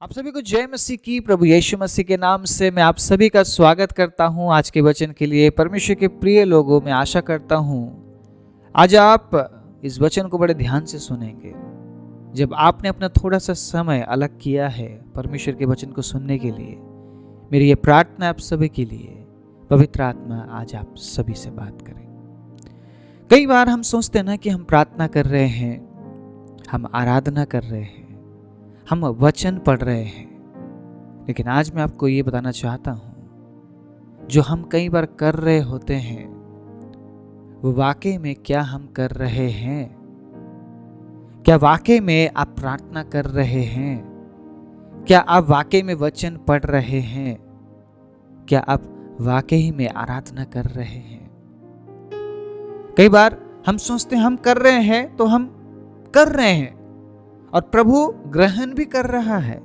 आप सभी को जय मसीह की। प्रभु यीशु मसीह के नाम से मैं आप सभी का स्वागत करता हूं। आज के वचन के लिए परमेश्वर के प्रिय लोगों, मैं आशा करता हूं आज आप इस वचन को बड़े ध्यान से सुनेंगे। जब आपने अपना थोड़ा सा समय अलग किया है परमेश्वर के वचन को सुनने के लिए, मेरी ये प्रार्थना आप सभी के लिए, पवित्र आत्मा आज आप सभी से बात करें। कई बार हम सोचते हैं ना कि हम प्रार्थना कर रहे हैं, हम आराधना कर रहे हैं, हम वचन पढ़ रहे हैं, लेकिन आज मैं आपको ये बताना चाहता हूं, जो हम कई बार कर रहे होते हैं वो वाकई में क्या हम कर रहे हैं? क्या वाकई में आप प्रार्थना कर रहे हैं? क्या आप वाकई में वचन पढ़ रहे हैं? क्या आप वाकई में आराधना कर रहे हैं? कई बार हम सोचते हैं हम कर रहे हैं तो हम कर रहे हैं और प्रभु ग्रहण भी कर रहा है,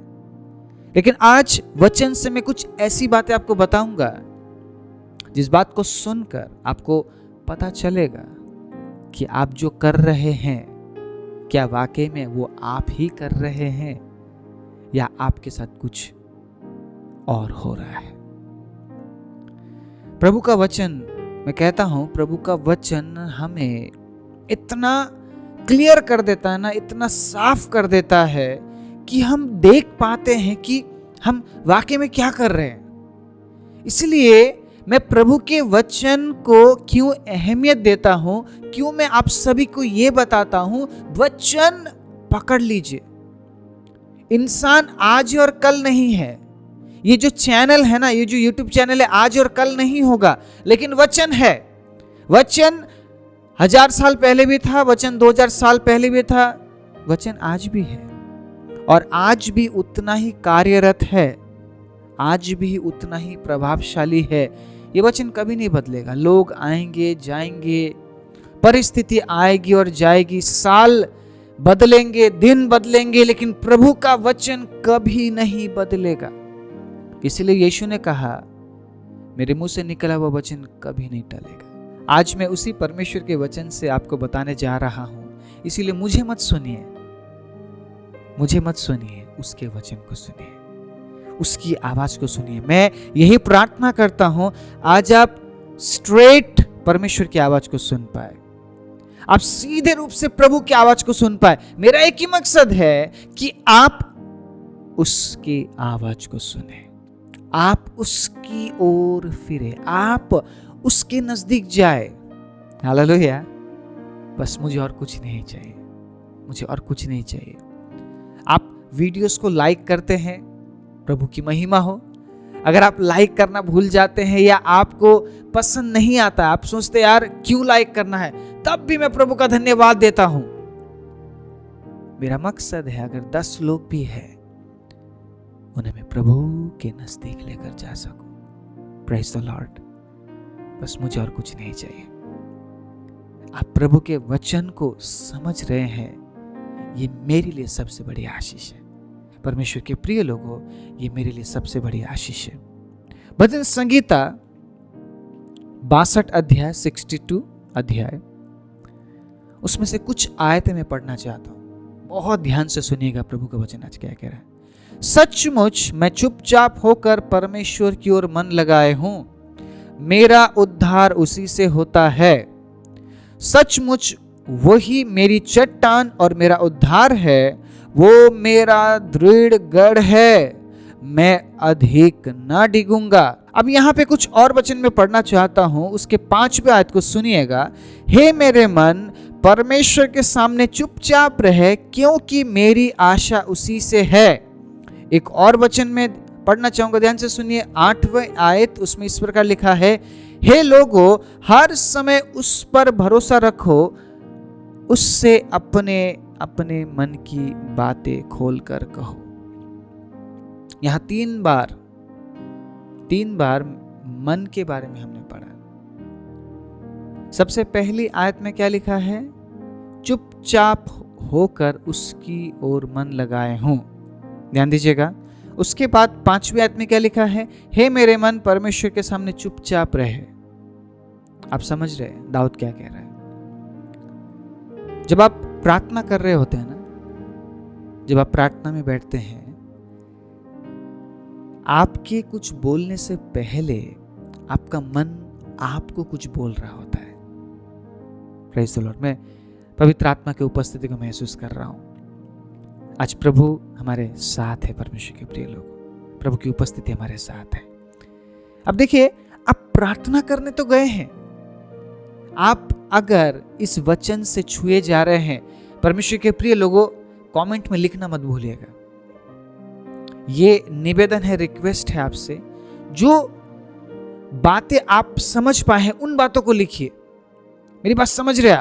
लेकिन आज वचन से मैं कुछ ऐसी बातें आपको बताऊंगा जिस बात को सुनकर आपको पता चलेगा कि आप जो कर रहे हैं क्या वाकई में वो आप ही कर रहे हैं या आपके साथ कुछ और हो रहा है। प्रभु का वचन, मैं कहता हूं, प्रभु का वचन हमें इतना क्लियर कर देता है ना, इतना साफ कर देता है कि हम देख पाते हैं कि हम वाकई में क्या कर रहे हैं। इसलिए मैं प्रभु के वचन को क्यों अहमियत देता हूं, क्यों मैं आप सभी को यह बताता हूं, वचन पकड़ लीजिए। इंसान आज और कल नहीं है। ये जो चैनल है ना, ये जो यूट्यूब चैनल है, आज और कल नहीं होगा, लेकिन वचन है। वचन 1000 साल पहले भी था, वचन 2000 साल पहले भी था, वचन आज भी है और आज भी उतना ही कार्यरत है, आज भी उतना ही प्रभावशाली है। ये वचन कभी नहीं बदलेगा। लोग आएंगे जाएंगे, परिस्थिति आएगी और जाएगी, साल बदलेंगे, दिन बदलेंगे, लेकिन प्रभु का वचन कभी नहीं बदलेगा। इसलिए यीशु ने कहा, मेरे मुंह से निकला हुआ वचन कभी नहीं टलेगा। आज मैं उसी परमेश्वर के वचन से आपको बताने जा रहा हूं, इसीलिए मुझे मत सुनिए, उसके वचन को सुनिए, उसकी आवाज को सुनिए। मैं यही प्रार्थना करता हूं आज आप स्ट्रेट परमेश्वर की आवाज को सुन पाए, आप सीधे रूप से प्रभु की आवाज को सुन पाए। मेरा एक ही मकसद है कि आप उसकी आवाज को सुने, आप उसकी ओर फिरे, आप उसके नजदीक जाए। हालेलुया। बस मुझे और कुछ नहीं चाहिए, मुझे और कुछ नहीं चाहिए। आप वीडियोस को लाइक करते हैं, प्रभु की महिमा हो। अगर आप लाइक करना भूल जाते हैं या आपको पसंद नहीं आता, आप सोचते यार क्यों लाइक करना है, तब भी मैं प्रभु का धन्यवाद देता हूं। मेरा मकसद है अगर 10 लोग भी हैं, उन्हें मैं प्रभु के नजदीक लेकर जा सकूं। Praise the Lord. बस मुझे और कुछ नहीं चाहिए। आप प्रभु के वचन को समझ रहे हैं, ये मेरे लिए सबसे बड़ी आशीष है। परमेश्वर के प्रिय लोगों, ये मेरे लिए सबसे बड़ी आशीष है। भजन संगीता 62 अध्याय 62 अध्याय, उसमें से कुछ आयतें मैं पढ़ना चाहता हूं। बहुत ध्यान से सुनिएगा प्रभु का वचन आज क्या कह रहा है। सचमुच मैं चुपचाप होकर परमेश्वर की ओर मन लगाए हूं, मेरा उद्धार उसी से होता है। सचमुच वही मेरी चट्टान और मेरा उद्धार है, वो मेरा दृढ़ गढ़ है, मैं अधिक ना डिगूंगा। अब यहां पे कुछ और वचन में पढ़ना चाहता हूं, उसके 5वें आयत को सुनिएगा। हे मेरे मन, परमेश्वर के सामने चुपचाप रहे, क्योंकि मेरी आशा उसी से है। एक और वचन में पढ़ना चाहूंगा, ध्यान से सुनिए। 8वें आयत, उसमें इस प्रकार लिखा है, हे लोगों, हर समय उस पर भरोसा रखो, उससे अपने अपने मन की बातें खोलकर कहो। यहां 3 बार मन के बारे में हमने पढ़ा। सबसे पहली आयत में क्या लिखा है? चुपचाप होकर उसकी ओर मन लगाए हूं। ध्यान दीजिएगा। उसके बाद 5वीं आयत में क्या लिखा है? हे मेरे मन, परमेश्वर के सामने चुपचाप रहे। आप समझ रहे हैं दाऊद क्या कह रहा है? जब आप प्रार्थना कर रहे होते हैं ना, जब आप प्रार्थना में बैठते हैं, आपके कुछ बोलने से पहले आपका मन आपको कुछ बोल रहा होता है। Praise the Lord. मैं पवित्र आत्मा की उपस्थिति को महसूस कर रहा हूं। आज प्रभु हमारे साथ है। परमेश्वर के प्रिय लोग, प्रभु की उपस्थिति हमारे साथ है। अब देखिए, आप प्रार्थना करने तो गए हैं। आप अगर इस वचन से छुए जा रहे हैं, परमेश्वर के प्रिय लोगों, कमेंट में लिखना मत भूलिएगा। ये निवेदन है, रिक्वेस्ट है आपसे, जो बातें आप समझ पाए उन बातों को लिखिए। मेरी बात समझ रहे हैं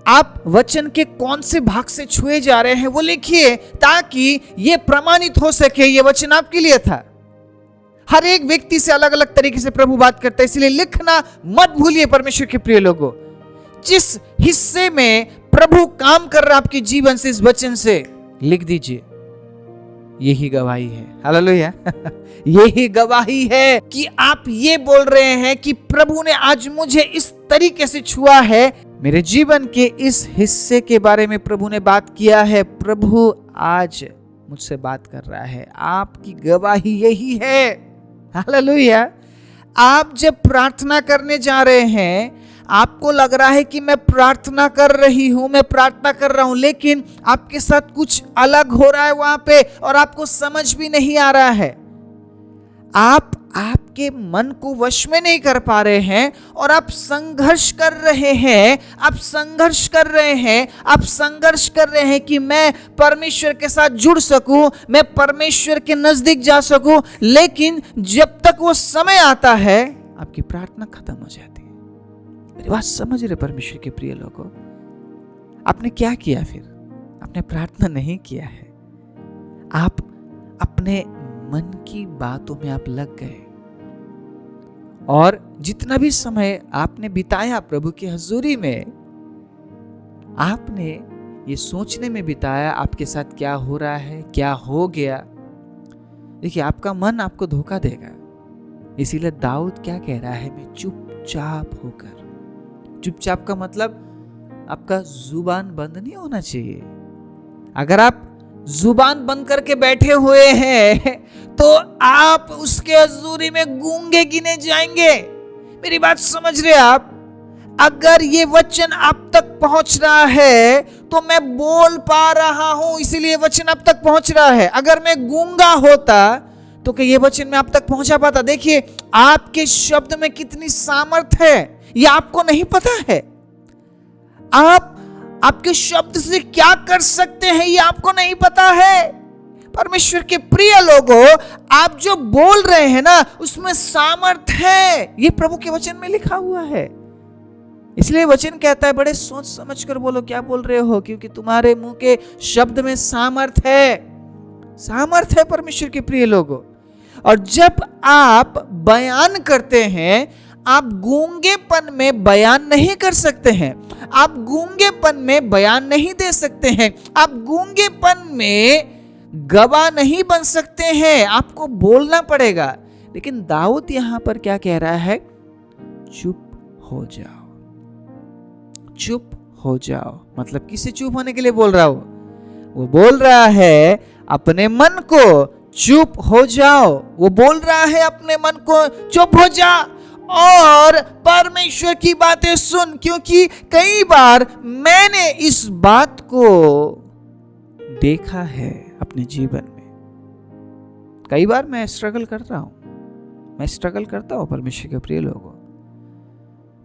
आप वचन के कौन से भाग से छुए जा रहे हैं वो लिखिए, ताकि ये प्रमाणित हो सके ये वचन आपके लिए था। हर एक व्यक्ति से अलग अलग तरीके से प्रभु बात करता है, इसलिए लिखना मत भूलिए। परमेश्वर के प्रिय लोगों, जिस हिस्से में प्रभु काम कर रहा है आपके जीवन से, इस वचन से लिख दीजिए। यही गवाही है, हालेलुया। यही गवाही है कि आप ये बोल रहे हैं कि प्रभु ने आज मुझे इस तरीके से छुआ है, मेरे जीवन के इस हिस्से के बारे में प्रभु ने बात किया है, प्रभु आज मुझसे बात कर रहा है। आपकी गवाही यही है, हालेलुया। आप जब प्रार्थना करने जा रहे हैं, आपको लग रहा है कि मैं प्रार्थना कर रही हूं, मैं प्रार्थना कर रहा हूं, लेकिन आपके साथ कुछ अलग हो रहा है वहां पे, और आपको समझ भी नहीं आ रहा है। आप आपके मन को वश में नहीं कर पा रहे हैं, और आप संघर्ष कर रहे हैं, आप संघर्ष कर रहे हैं, आप संघर्ष कर रहे हैं कि मैं परमेश्वर के साथ जुड़ सकूं, मैं परमेश्वर के नजदीक जा सकूं, लेकिन जब तक वो समय आता है, आपकी प्रार्थना खत्म हो जाती है। मेरी बात समझ रहे परमेश्वर के प्रिय लोगों? आपने क्या किया फिर? आपने प्रार्थना नहीं किया है, आप अपने मन की बातों में आप लग गए, और जितना भी समय आपने बिताया प्रभु की हजूरी में, आपने ये सोचने में बिताया आपके साथ क्या हो रहा है, क्या हो गया। देखिए, आपका मन आपको धोखा देगा। इसीलिए दाऊद क्या कह रहा है? मैं चुपचाप होकर। चुपचाप का मतलब आपका जुबान बंद नहीं होना चाहिए। अगर आप जुबान बंद करके बैठे हुए हैं तो आप उसके हजूरी में गूंगे गिने जाएंगे। मेरी बात समझ रहे आप? अगर ये वचन आप तक पहुंच रहा है तो मैं बोल पा रहा हूं, इसीलिए वचन आप तक पहुंच रहा है। अगर मैं गूंगा होता तो क्या ये वचन मैं आप तक पहुंचा पाता? देखिए, आपके शब्द में कितनी सामर्थ्य है, ये आपको नहीं पता है। आप आपके शब्द से क्या कर सकते हैं, ये आपको नहीं पता है। परमेश्वर के प्रिय लोगों, आप जो बोल रहे हैं ना, उसमें सामर्थ्य है। ये प्रभु के वचन में लिखा हुआ है। इसलिए वचन कहता है, बड़े सोच समझ कर बोलो क्या बोल रहे हो, क्योंकि तुम्हारे मुंह के शब्द में सामर्थ्य है। सामर्थ्य है परमेश्वर के प्रिय लोगों। और जब आप बयान करते हैं, आप गूंगेपन में बयान नहीं कर सकते हैं, आप गूंगेपन में बयान नहीं दे सकते हैं, आप गूंगेपन में गवाह नहीं बन सकते हैं, आपको बोलना पड़ेगा। लेकिन दाऊद यहां पर क्या कह रहा है? चुप हो जाओ, चुप हो जाओ। मतलब किसे चुप होने के लिए बोल रहा हो? वो बोल रहा है अपने मन को चुप हो जाओ। वो बोल रहा है अपने मन को चुप हो जा और परमेश्वर की बातें सुन। क्योंकि कई बार मैंने इस बात को देखा है अपने जीवन में। कई बार मैं स्ट्रगल कर रहा हूं, मैं स्ट्रगल करता हूं परमेश्वर के प्रिय लोगों।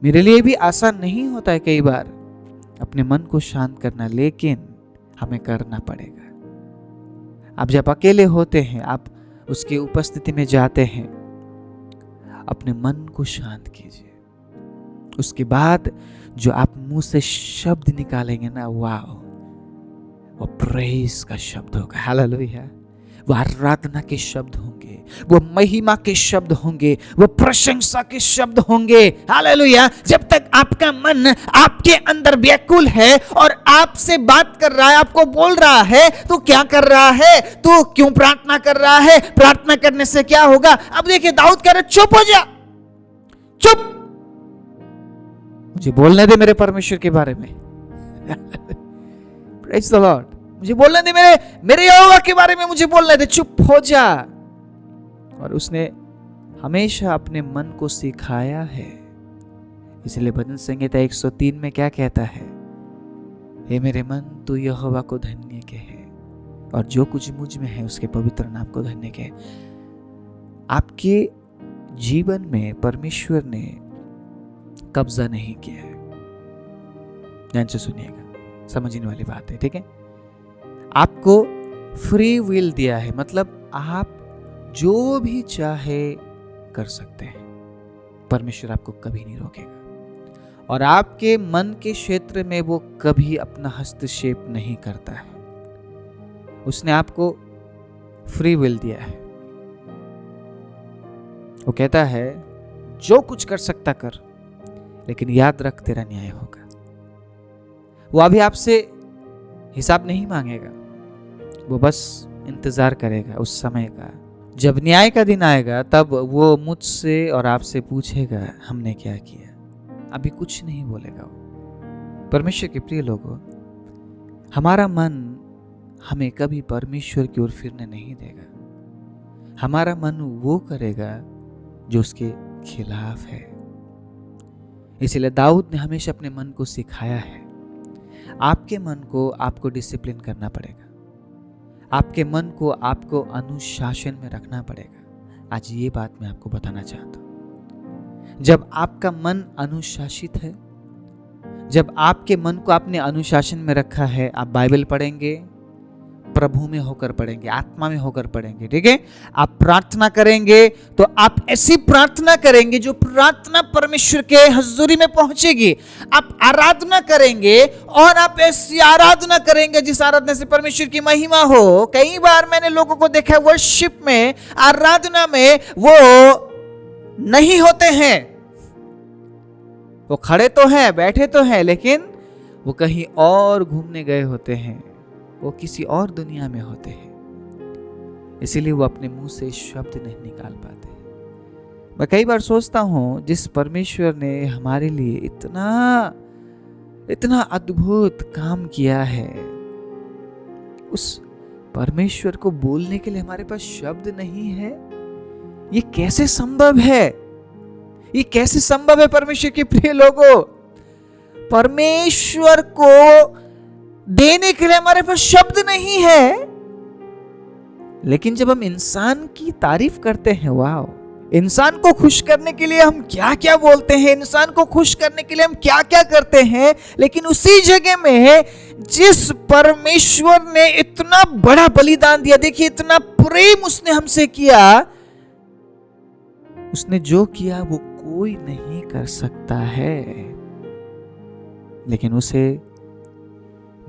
मेरे लिए भी आसान नहीं होता है कई बार अपने मन को शांत करना, लेकिन हमें करना पड़ेगा। आप जब अकेले होते हैं, आप उसकी उपस्थिति में जाते हैं, अपने मन को शांत कीजिए। उसके बाद जो आप मुंह से शब्द निकालेंगे ना, वाह, वो प्रेज का शब्द होगा, हालेलुया। वो आराधना के शब्द होंगे, वो महिमा के शब्द होंगे, वो प्रशंसा के शब्द होंगे, हालेलुया। जब तक आपका मन आपके अंदर व्याकुल है और आपसे बात कर रहा है, आपको बोल रहा है, तो क्या कर रहा है? तो क्यों प्रार्थना कर रहा है? प्रार्थना करने से क्या होगा? अब देखिए, दाऊद कह रहे चुप हो जा, चुप, मुझे बोलने दे मेरे परमेश्वर के बारे में। Praise the Lord. मुझे बोलने दे, मेरे यहोवा के बारे में मुझे बोलने दे, चुप हो जा। और उसने हमेशा अपने मन को सिखाया है। इसलिए भजन संहिता 103 में क्या कहता है? हे मेरे मन, तू यहोवा को धन्य कहे और जो कुछ मुझ में है उसके पवित्र नाम को धन्य कहे। आपके जीवन में परमेश्वर ने कब्जा नहीं किया है। ध्यान से सुनिएगा, समझने वाली बात है, ठीक है? आपको फ्री विल दिया है, मतलब आप जो भी चाहे कर सकते हैं। परमेश्वर आपको कभी नहीं रोकेगा और आपके मन के क्षेत्र में वो कभी अपना हस्तक्षेप नहीं करता है। उसने आपको फ्री विल दिया है। वो कहता है जो कुछ कर सकता कर, लेकिन याद रख तेरा न्याय होगा। वो अभी आपसे हिसाब नहीं मांगेगा, वो बस इंतजार करेगा उस समय का। जब न्याय का दिन आएगा तब वो मुझसे और आपसे पूछेगा हमने क्या किया। अभी कुछ नहीं बोलेगा वो। परमेश्वर के प्रिय लोगों, हमारा मन हमें कभी परमेश्वर की ओर फिरने नहीं देगा। हमारा मन वो करेगा जो उसके खिलाफ है। इसलिए दाऊद ने हमेशा अपने मन को सिखाया है। आपके मन को आपको डिसिप्लिन करना पड़ेगा। आपके मन को आपको अनुशासन में रखना पड़ेगा। आज ये बात मैं आपको बताना चाहता हूं। जब आपका मन अनुशासित है, जब आपके मन को आपने अनुशासन में रखा है, आप बाइबल पढ़ेंगे, प्रभु में होकर पढ़ेंगे, आत्मा में होकर पढ़ेंगे, ठीक है? आप प्रार्थना करेंगे तो आप ऐसी प्रार्थना करेंगे जो प्रार्थना परमेश्वर के हजूरी में पहुंचेगी। आप आराधना करेंगे और आप ऐसी आराधना करेंगे जिस आराधना से परमेश्वर की महिमा हो। कई बार मैंने लोगों को देखा है वर्शिप में, आराधना में वो नहीं होते हैं। वो खड़े तो हैं, बैठे तो हैं, लेकिन वो कहीं और घूमने गए होते हैं, वो किसी और दुनिया में होते हैं। इसीलिए वो अपने मुंह से शब्द नहीं निकाल पाते। मैं कई बार सोचता हूं, जिस परमेश्वर ने हमारे लिए इतना इतना अद्भुत काम किया है, उस परमेश्वर को बोलने के लिए हमारे पास शब्द नहीं है। ये कैसे संभव है? ये कैसे संभव है परमेश्वर के प्रिय लोगों? परमेश्वर को देने के लिए हमारे पास शब्द नहीं है। लेकिन जब हम इंसान की तारीफ करते हैं, वाह, इंसान को खुश करने के लिए हम क्या क्या बोलते हैं, इंसान को खुश करने के लिए हम क्या क्या करते हैं, लेकिन उसी जगह में जिस परमेश्वर ने इतना बड़ा बलिदान दिया, देखिए इतना प्रेम उसने हमसे किया, उसने जो किया वो कोई नहीं कर सकता है। लेकिन उसे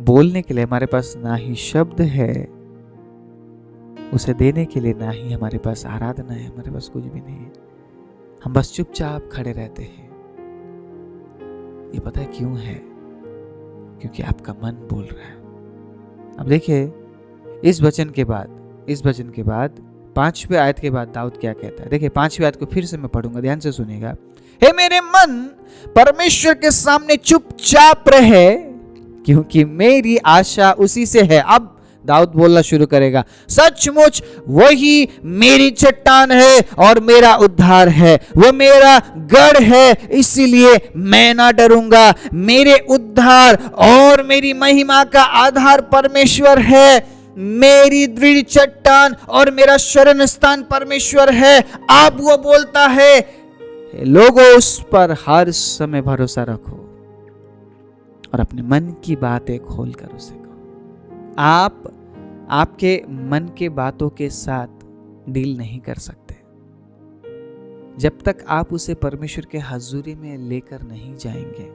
बोलने के लिए हमारे पास ना ही शब्द है, उसे देने के लिए ना ही हमारे पास आराधना है, हमारे पास कुछ भी नहीं है। हम बस चुपचाप खड़े रहते हैं। ये पता है क्यों है? क्योंकि आपका मन बोल रहा है। अब देखिए, इस वचन के बाद 5वें आयत के बाद दाऊद क्या कहता है। देखिए 5वें आयत को फिर से मैं पढ़ूंगा, ध्यान से सुनिएगा। हे मेरे मन, परमेश्वर के सामने चुपचाप रहे, क्योंकि मेरी आशा उसी से है। अब दाऊद बोलना शुरू करेगा, सचमुच वही मेरी चट्टान है और मेरा उद्धार है, वो मेरा गढ़ है, इसीलिए मैं ना डरूंगा। मेरे उद्धार और मेरी महिमा का आधार परमेश्वर है, मेरी दृढ़ चट्टान और मेरा शरण स्थान परमेश्वर है। अब वो बोलता है, लोगों उस पर हर समय भरोसा रखो और अपने मन की बातें खोलकर उसे कहो। आप आपके मन के बातों के साथ डील नहीं कर सकते जब तक आप उसे परमेश्वर के हजूरी में लेकर नहीं जाएंगे।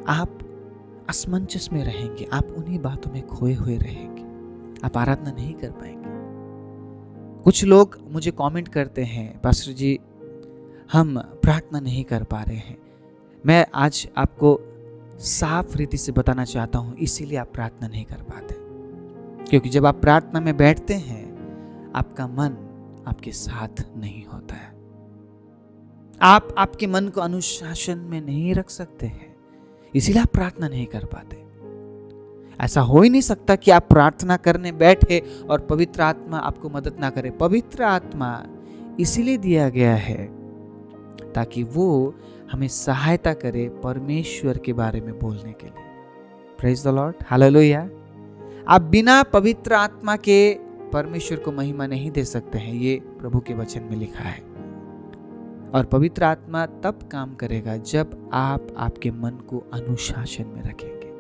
आप असमंजस में रहेंगे, आप उन्हीं बातों में खोए हुए रहेंगे, आप आराधना नहीं कर पाएंगे। कुछ लोग मुझे कमेंट करते हैं, पास्टर जी हम प्रार्थना नहीं कर पा रहे हैं। मैं आज आपको साफ रीति से बताना चाहता हूं, इसीलिए आप प्रार्थना नहीं कर पाते। क्योंकि जब आप प्रार्थना में बैठते हैं, आपका मन आपके साथ नहीं होता है। आप आपके मन को अनुशासन में नहीं रख सकते हैं, इसीलिए आप प्रार्थना नहीं कर पाते। ऐसा हो ही नहीं सकता कि आप प्रार्थना करने बैठे और पवित्र आत्मा आपको मदद ना करे। पवित्र आत्मा इसीलिए दिया गया है ताकि वो हमें सहायता करे परमेश्वर के बारे में बोलने के लिए। Praise the Lord, hallelujah. आप बिना पवित्र आत्मा के परमेश्वर को महिमा नहीं दे सकते हैं, ये प्रभु के वचन में लिखा है। और पवित्र आत्मा तब काम करेगा जब आप आपके मन को अनुशासन में रखेंगे।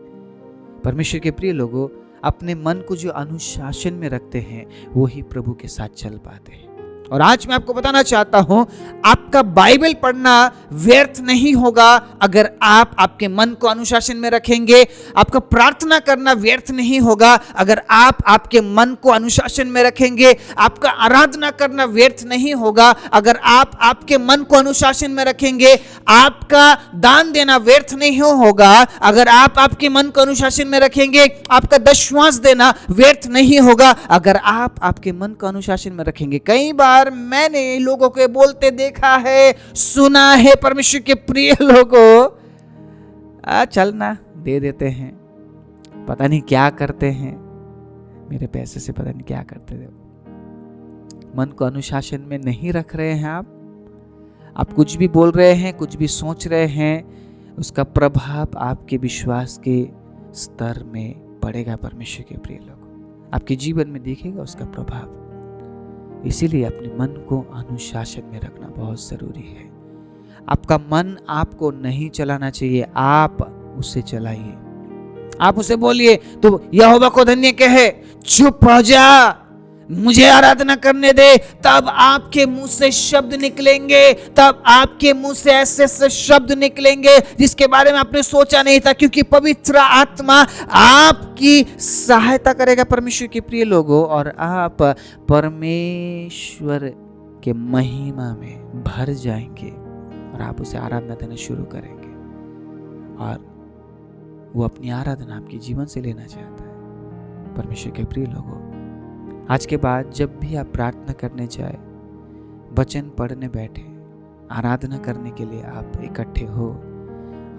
परमेश्वर के प्रिय लोगों, अपने मन को जो अनुशासन में रखते हैं वो ही प्रभु के साथ चल पाते हैं। और आज मैं आपको बताना चाहता हूं, आपका बाइबल पढ़ना व्यर्थ नहीं होगा अगर आप आपके मन को अनुशासन में रखेंगे। आपका प्रार्थना करना व्यर्थ नहीं होगा अगर आप आपके मन को अनुशासन में रखेंगे। आपका आराधना करना व्यर्थ नहीं होगा अगर आप आपके मन को अनुशासन में रखेंगे। आपका दान देना व्यर्थ नहीं होगा अगर आप आपके मन को अनुशासन में रखेंगे। आपका दशवांश देना व्यर्थ नहीं होगा अगर आप आपके मन को अनुशासन में रखेंगे। कई बार मैंने लोगों को बोलते देखा है, सुना है, परमेश्वर के प्रिय लोगों, चलना दे देते हैं, पता नहीं क्या करते हैं, मेरे पैसे से पता नहीं क्या करते थे। मन को अनुशासन में नहीं रख रहे हैं आप कुछ भी बोल रहे हैं, कुछ भी सोच रहे हैं, उसका प्रभाव आपके विश्वास के स्तर में पड़ेगा। परमेश्वर के प्रिय लोगों, आपके जीवन में दिखेगा उसका प्रभाव। इसीलिए अपने मन को अनुशासन में रखना बहुत जरूरी है। आपका मन आपको नहीं चलाना चाहिए, आप उसे चलाइए। आप उसे बोलिए तो यहोवा को धन्य कहे, चुप हो जा, मुझे आराधना करने दे। तब आपके मुंह से शब्द निकलेंगे, तब आपके मुंह से ऐसे ऐसे शब्द निकलेंगे जिसके बारे में आपने सोचा नहीं था, क्योंकि पवित्र आत्मा आपकी सहायता करेगा परमेश्वर के प्रिय लोगों, और आप परमेश्वर के महिमा में भर जाएंगे और आप उसे आराधना देना शुरू करेंगे। और वो अपनी आराधना आपके जीवन से लेना चाहता है। परमेश्वर के प्रिय लोगों, आज के बाद जब भी आप प्रार्थना करने जाए, वचन पढ़ने बैठे, आराधना करने के लिए आप इकट्ठे हो,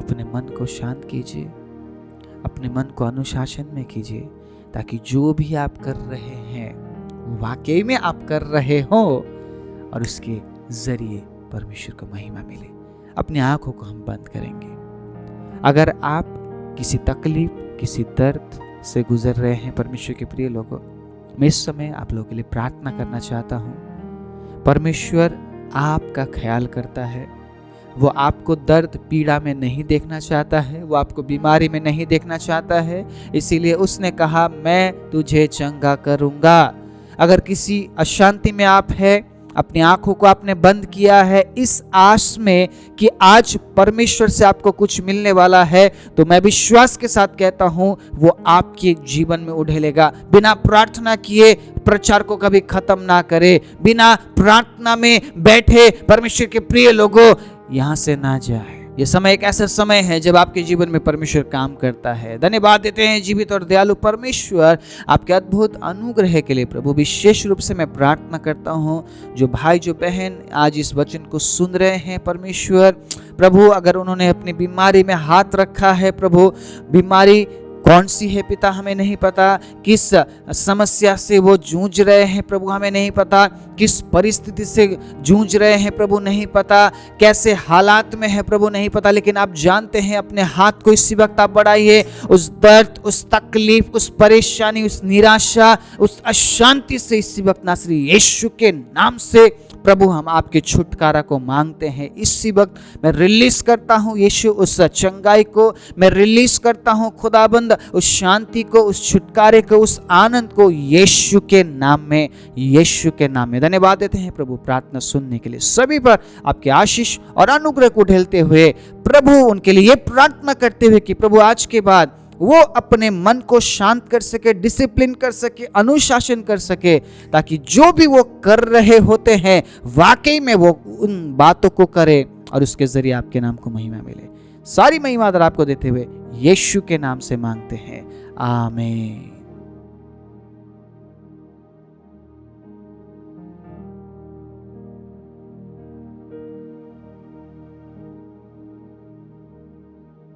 अपने मन को शांत कीजिए, अपने मन को अनुशासन में कीजिए, ताकि जो भी आप कर रहे हैं वो वाकई में आप कर रहे हो और उसके जरिए परमेश्वर को महिमा मिले। अपनी आंखों को हम बंद करेंगे। अगर आप किसी तकलीफ, किसी दर्द से गुजर रहे हैं, परमेश्वर के प्रिय लोगों, मैं इस समय आप लोगों के लिए प्रार्थना करना चाहता हूँ। परमेश्वर आपका ख्याल करता है। वो आपको दर्द पीड़ा में नहीं देखना चाहता है, वो आपको बीमारी में नहीं देखना चाहता है। इसीलिए उसने कहा, मैं तुझे चंगा करूँगा। अगर किसी अशांति में आप हैं, अपनी आंखों को आपने बंद किया है इस आस में कि आज परमेश्वर से आपको कुछ मिलने वाला है, तो मैं विश्वास के साथ कहता हूं वो आपके जीवन में उड़ेलेगा। बिना प्रार्थना किए प्रचार को कभी खत्म ना करे। बिना प्रार्थना में बैठे परमेश्वर के प्रिय लोगों यहां से ना जाए। ये समय एक ऐसा समय है जब आपके जीवन में परमेश्वर काम करता है। धन्यवाद देते हैं जीवित और दयालु परमेश्वर आपके अद्भुत अनुग्रह के लिए। प्रभु, विशेष रूप से मैं प्रार्थना करता हूँ जो भाई जो बहन आज इस वचन को सुन रहे हैं, परमेश्वर प्रभु, अगर उन्होंने अपनी बीमारी में हाथ रखा है, प्रभु बीमारी कौन सी है पिता हमें नहीं पता, किस समस्या से वो जूझ रहे हैं प्रभु हमें नहीं पता, किस परिस्थिति से जूझ रहे हैं प्रभु नहीं पता, कैसे हालात में है प्रभु नहीं पता, लेकिन आप जानते हैं। अपने हाथ को इसी वक्त आप बढ़ाइए। उस दर्द, उस तकलीफ, उस परेशानी, उस निराशा, उस अशांति से इसी वक्त नासरी यीशु के नाम से प्रभु हम आपके छुटकारा को मांगते हैं। इसी वक्त मैं रिलीज करता हूँ यीशु उस चंगाई को, मैं रिलीज करता हूँ खुदाबंद उस शांति को, उस छुटकारे को, उस आनंद को यीशु के नाम में, यीशु के नाम में। धन्यवाद देते हैं प्रभु प्रार्थना सुनने के लिए। सभी पर आपके आशीष और अनुग्रह को ढेलते हुए प्रभु उनके लिए प्रार्थना करते हुए कि प्रभु आज के बाद वो अपने मन को शांत कर सके, डिसिप्लिन कर सके, अनुशासन कर सके, ताकि जो भी वो कर रहे होते हैं वाकई में वो उन बातों को करे और उसके जरिए आपके नाम को महिमा मिले। सारी महिमा आपको देते हुए यीशु के नाम से मांगते हैं, आमीन।